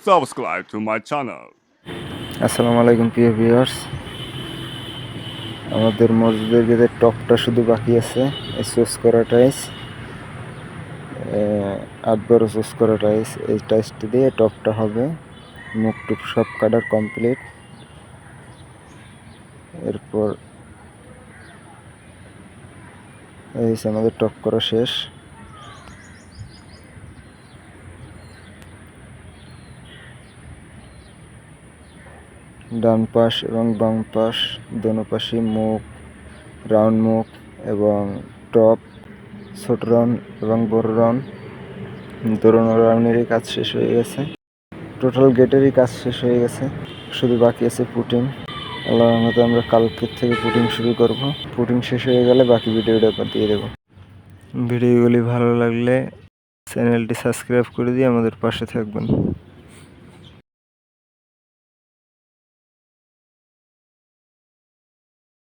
subscribe to my channel. আসসালামু আলাইকুম প্রিয় ভিউয়ার্স। আমাদের মসজিদের গেটের টপটা শুধু বাকি আছে, এই চুজ করা টাইস, 8-12 চুজ করা টাইস। এই টাইসটি দিয়ে টপটা হবে। মুখ টুক সব কাটার কমপ্লিট। এরপর এই আমাদের টপ করা শেষ। ডান পাশ এবং বাম পাশ দোনো পাশে মুখ, রাউন্ড মুখ এবং টপ, ছোট রাউন্ড এবং বড় রাউন্ড, দোনো রাউন্ডেরই কাজ শেষ হয়ে গেছে। টোটাল গেটেরই কাজ শেষ হয়ে গেছে, শুধু বাকি আছে পুটিং। আল্লাহর রহমতে আমরা কালকের থেকে পুটিং শুরু করব। পুটিং শেষ হয়ে গেলে বাকি ভিডিওটা দিয়ে দেবো। ভিডিওগুলি ভালো লাগলে চ্যানেলটি সাবস্ক্রাইব করে দিয়ে আমাদের পাশে থাকবেন।